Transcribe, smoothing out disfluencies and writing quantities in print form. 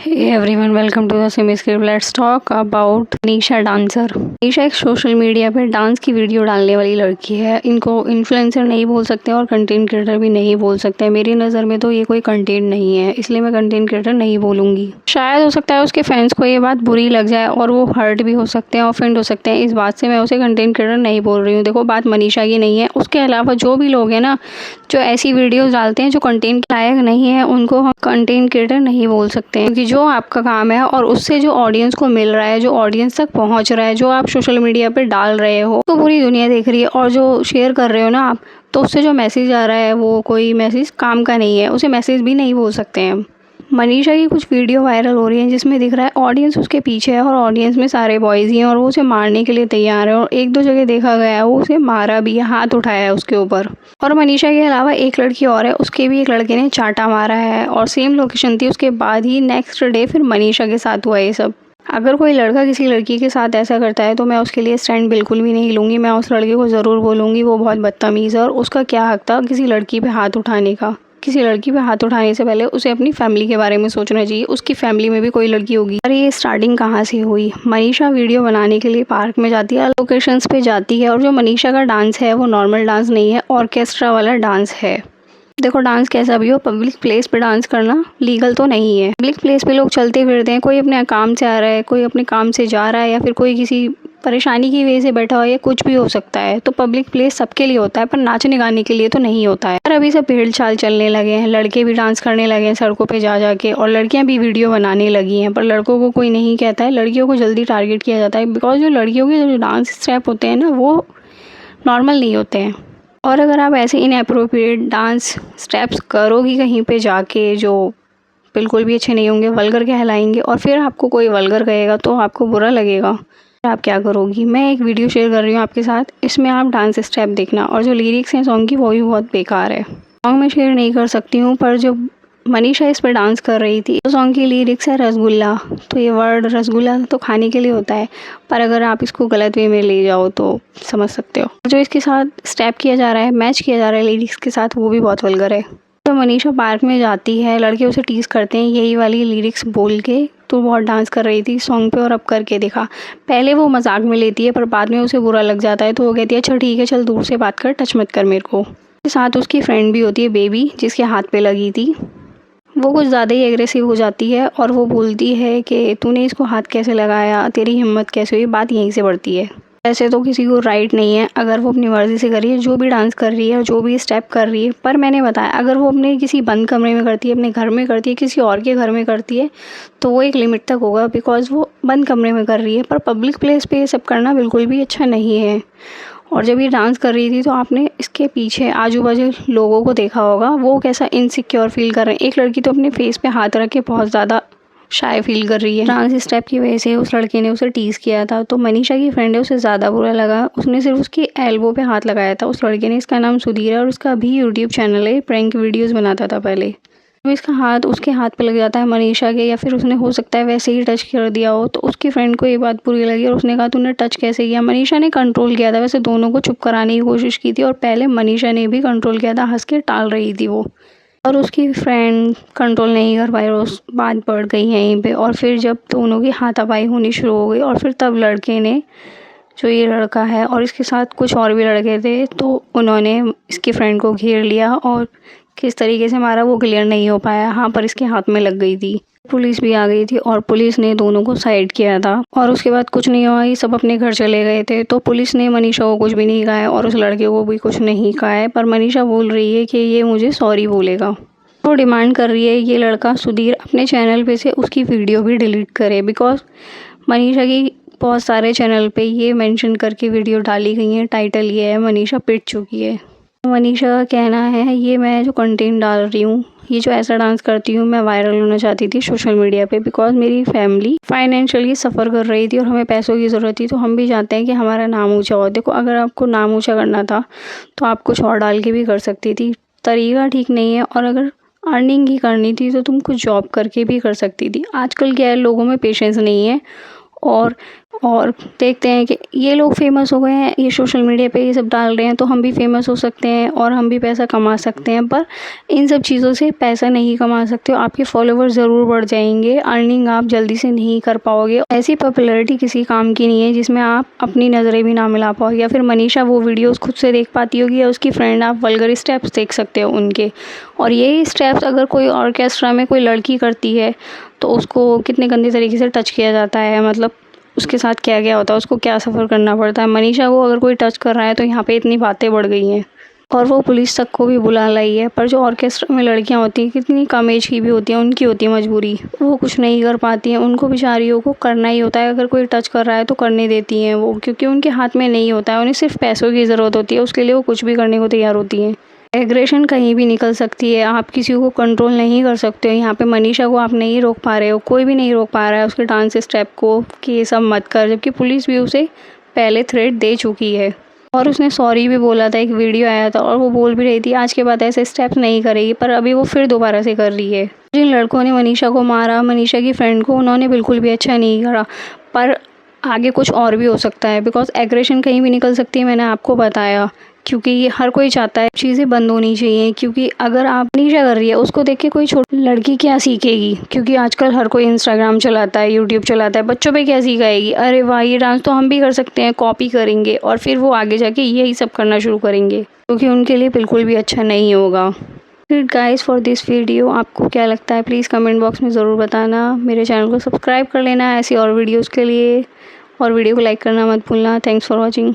Hey everyone, welcome to the Semi Script. Let's talk about Manisha dancer. Manisha एक social media पे dance की video डालने वाली लड़की है। इनको इन्फ्लुएंसर नहीं बोल सकते और कंटेंट क्रिएटर भी नहीं बोल सकते। मेरी नज़र में तो ये कोई कंटेंट नहीं है, इसलिए मैं कंटेंट क्रिएटर नहीं बोलूँगी। शायद हो सकता है उसके फैंस को ये बात बुरी लग जाए और वो हर्ट भी हो सकते हैं, ऑफेंड हो सकते हैं। इस बात से मैं उसे कंटेंट क्रिएटर नहीं बोल रही हूँ। देखो, बात मनीषा की नहीं है, उसके अलावा जो भी लोग हैं ना, जो ऐसी वीडियोस डालते हैं जो कंटेंट लायक नहीं है, उनको हम कंटेंट क्रिएटर नहीं बोल सकते हैं। क्योंकि जो आपका काम है और उससे जो ऑडियंस को मिल रहा है, जो ऑडियंस तक पहुंच रहा है, जो आप सोशल मीडिया पे डाल रहे हो तो पूरी दुनिया देख रही है। और जो शेयर कर रहे हो ना आप, तो उससे जो मैसेज आ रहा है वो कोई मैसेज काम का नहीं है, उसे मैसेज भी नहीं बोल सकते हैं। मनीषा की कुछ वीडियो वायरल हो रही है जिसमें दिख रहा है ऑडियंस उसके पीछे है और ऑडियंस में सारे बॉयज़ ही हैं और वो उसे मारने के लिए तैयार है। और एक दो जगह देखा गया है वो उसे मारा भी है, हाथ उठाया है उसके ऊपर। और मनीषा के अलावा एक लड़की और है, उसके भी एक लड़के ने चांटा मारा है और सेम लोकेशन थी। उसके बाद ही नेक्स्ट डे फिर मनीषा के साथ हुआ ये सब। अगर कोई लड़का किसी लड़की के साथ ऐसा करता है तो मैं उसके लिए स्टैंड बिल्कुल भी नहीं लूँगी। मैं उस लड़के को ज़रूर बोलूँगी वो बहुत बदतमीज़ है और उसका क्या हक था किसी लड़की पे हाथ उठाने का। किसी लड़की पे हाथ उठाने से पहले उसे अपनी फैमिली के बारे में सोचना चाहिए। उसकी फैमिली में भी कोई लड़की होगी। अरे ये स्टार्टिंग कहाँ से हुई? मनीषा वीडियो बनाने के लिए पार्क में जाती है, लोकेशंस पे जाती है और जो मनीषा का डांस है वो नॉर्मल डांस नहीं है, ऑर्केस्ट्रा वाला डांस है। देखो, डांस कैसा भी हो, पब्लिक प्लेस पे डांस करना लीगल तो नहीं है। पब्लिक प्लेस पे लोग चलते फिरते हैं, कोई अपने काम से आ रहा है, कोई अपने काम से जा रहा है, या फिर कोई किसी परेशानी की वजह से बैठा हो, या कुछ भी हो सकता है। तो पब्लिक प्लेस सबके लिए होता है, पर नाचने गाने के लिए तो नहीं होता है। पर अभी सब भीड़ चाल चलने लगे हैं, लड़के भी डांस करने लगे हैं सड़कों पे जा जाके, और लड़कियां भी वीडियो बनाने लगी हैं। पर लड़कों को कोई नहीं कहता है, लड़कियों को जल्दी टारगेट किया जाता है। बिकॉज जो लड़कियों के जो डांस स्टेप होते हैं ना, वो नॉर्मल नहीं होते हैं। और अगर आप ऐसे इनएप्रोप्रिएट डांस स्टेप्स करोगी कहीं पे जाके जो बिल्कुल भी अच्छे नहीं होंगे, वल्गर कहलाएंगे, और फिर आपको कोई वल्गर कहेगा तो आपको बुरा लगेगा। आप क्या करोगी? मैं एक वीडियो शेयर कर रही हूँ आपके साथ, इसमें आप डांस स्टेप देखना, और जो लिरिक्स हैं सॉन्ग की वो भी बहुत बेकार है। सॉन्ग मैं शेयर नहीं कर सकती हूँ, पर जो मनीषा इस पर डांस कर रही थी, तो सॉन्ग की लिरिक्स है रसगुल्ला। तो ये वर्ड रसगुल्ला तो खाने के लिए होता है, पर अगर आप इसको गलत वे में ले जाओ तो समझ सकते हो। जो इसके साथ स्टेप किया जा रहा है, मैच किया जा रहा है लिरिक्स के साथ, वो भी बहुत वल्गर है। तो मनीषा पार्क में जाती है, लड़के उसे टीज करते हैं यही वाली लिरिक्स बोल के, तो बहुत डांस कर रही थी सॉन्ग पे। और अब करके देखा, पहले वो मजाक में लेती है पर बाद में उसे बुरा लग जाता है, तो वो कहती है अच्छा ठीक है, चल दूर से बात कर, टच मत कर मेरे को। साथ उसकी फ्रेंड भी होती है बेबी, जिसके हाथ पे लगी थी। वो कुछ ज़्यादा ही एग्रेसिव हो जाती है और वो बोलती है कि तूने इसको हाथ कैसे लगाया, तेरी हिम्मत कैसे हुई। बात यहीं से बढ़ती है। ऐसे तो किसी को राइट नहीं है, अगर वो अपनी मर्ज़ी से कर रही है, जो भी डांस कर रही है, जो भी स्टेप कर रही है। पर मैंने बताया, अगर वो अपने किसी बंद कमरे में करती है, अपने घर में करती है, किसी और के घर में करती है, तो वो एक लिमिट तक होगा, बिकॉज वो बंद कमरे में कर रही है। पर पब्लिक प्लेस पे ये सब करना बिल्कुल भी अच्छा नहीं है। और जब ये डांस कर रही थी तो आपने इसके पीछे आजू बाजू लोगों को देखा होगा, वो कैसा इनसिक्योर फील कर रहे हैं। एक लड़की तो अपने फेस पे हाथ रख के बहुत ज़्यादा शाय फील कर रही है। डांस स्टेप की वजह से उस लड़के ने उसे टीज़ किया था, तो मनीषा की फ्रेंड है, उसे ज़्यादा बुरा लगा। उसने सिर्फ उसकी एल्बो पे हाथ लगाया था उस लड़के ने। इसका नाम सुधीर है और उसका भी यूट्यूब चैनल है, प्रैंक वीडियोज़ बनाता था पहले। तो इसका हाथ उसके हाथ पे लग जाता है मनीषा के, या फिर उसने हो सकता है वैसे ही टच कर दिया हो, तो उसकी फ्रेंड को ये बात बुरी लगी और उसने कहा तूने टच कैसे किया। मनीषा ने कंट्रोल किया था, वैसे दोनों को चुप कराने की कोशिश की थी, और पहले मनीषा ने भी कंट्रोल किया था, हंस के टाल रही थी वो। और उसकी फ्रेंड कंट्रोल नहीं कर पाई और उस बात बढ़ गई यहीं पे। और फिर जब दोनों की हाथापाई होनी शुरू हो गई, और फिर तब लड़के ने, जो ये लड़का है और इसके साथ कुछ और भी लड़के थे, तो उन्होंने इसकी फ्रेंड को घेर लिया और किस तरीके से मारा वो क्लियर नहीं हो पाया। हाँ, पर इसके हाथ में लग गई थी। पुलिस भी आ गई थी और पुलिस ने दोनों को साइड किया था, और उसके बाद कुछ नहीं हुआ, ये सब अपने घर चले गए थे। तो पुलिस ने मनीषा को कुछ भी नहीं कहा है और उस लड़के को भी कुछ नहीं कहा है। पर मनीषा बोल रही है कि ये मुझे सॉरी बोलेगा। वो डिमांड कर रही है ये लड़का सुधीर अपने चैनल पे से उसकी वीडियो भी डिलीट करे, बिकॉज मनीषा की बहुत सारे चैनल पे ये मेंशन करके वीडियो डाली गई है। टाइटल ये है, मनीषा पिट चुकी है। मनीषा का कहना है ये मैं जो कंटेंट डाल रही हूँ, ये जो ऐसा डांस करती हूँ, मैं वायरल होना चाहती थी सोशल मीडिया पे, बिकॉज मेरी फैमिली फाइनेंशियली सफ़र कर रही थी और हमें पैसों की ज़रूरत थी। तो हम भी चाहते हैं कि हमारा नाम ऊंचा हो। देखो, अगर आपको नाम ऊंचा करना था तो आप कुछ और डाल के भी कर सकती थी, तरीका ठीक नहीं है। और अगर अर्निंग ही करनी थी तो तुम कुछ जॉब करके भी कर सकती थी। आजकल क्या है, लोगों में पेशेंस नहीं है और और देखते हैं कि ये लोग फेमस हो गए हैं, ये सोशल मीडिया पे ये सब डाल रहे हैं, तो हम भी फेमस हो सकते हैं और हम भी पैसा कमा सकते हैं। पर इन सब चीज़ों से पैसा नहीं कमा सकते हो। आपके फॉलोवर्स ज़रूर बढ़ जाएंगे, अर्निंग आप जल्दी से नहीं कर पाओगे। ऐसी पॉपुलैरिटी किसी काम की नहीं है जिसमें आप अपनी नज़रें भी ना मिला पाओ। या फिर मनीषा वो वीडियोस खुद से देख पाती होगी, या उसकी फ्रेंड, आप वल्गर स्टेप्स देख सकते हो उनके। और यही स्टेप्स अगर कोई ऑर्केस्ट्रा में कोई लड़की करती है तो उसको कितने गंदे तरीके से टच किया जाता है, मतलब उसके साथ क्या क्या होता है, उसको क्या सफ़र करना पड़ता है। मनीषा को अगर कोई टच कर रहा है तो यहाँ पे इतनी बातें बढ़ गई हैं और वो पुलिस तक को भी बुला लाई है। पर जो ऑर्केस्ट्रा में लड़कियां होती हैं, कितनी कम एज की भी होती हैं, उनकी होती है मजबूरी, वो कुछ नहीं कर पाती हैं। उनको बेचारियों को करना ही होता है। अगर कोई टच कर रहा है तो करने देती हैं वो, क्योंकि उनके हाथ में नहीं होता है, उन्हें सिर्फ पैसों की ज़रूरत होती है, उसके लिए वो कुछ भी करने को तैयार होती हैं। एग्रेशन कहीं भी निकल सकती है, आप किसी को कंट्रोल नहीं कर सकते हो। यहाँ पे मनीषा को आप नहीं रोक पा रहे हो, कोई भी नहीं रोक पा रहा है उसके डांस स्टेप को कि ये सब मत कर, जबकि पुलिस भी उसे पहले थ्रेट दे चुकी है और उसने सॉरी भी बोला था। एक वीडियो आया था और वो बोल भी रही थी आज के बाद ऐसे स्टेप्स नहीं करेगी, पर अभी वो फिर दोबारा से कर रही है। जिन लड़कों ने मनीषा को मारा, मनीषा की फ्रेंड को, उन्होंने बिल्कुल भी अच्छा नहीं करा। पर आगे कुछ और भी हो सकता है, बिकॉज एग्रेशन कहीं भी निकल सकती है, मैंने आपको बताया। क्योंकि ये हर कोई चाहता है चीज़ें बंद होनी चाहिए, क्योंकि अगर आप मनीषा कर रही है उसको देख के कोई छोटी लड़की क्या सीखेगी। क्योंकि आजकल हर कोई इंस्टाग्राम चलाता है, यूट्यूब चलाता है, बच्चों पे क्या सिखाएगी, अरे वाह ये डांस तो हम भी कर सकते हैं, कॉपी करेंगे और फिर वो आगे जाके यही सब करना शुरू करेंगे, क्योंकि उनके लिए बिल्कुल भी अच्छा नहीं होगा। फिर गाइस फॉर दिस वीडियो आपको क्या लगता है प्लीज़ कमेंट बॉक्स में ज़रूर बताना। मेरे चैनल को सब्सक्राइब कर लेना ऐसी और वीडियोज़ के लिए, और वीडियो को लाइक करना मत भूलना। Thanks for watching.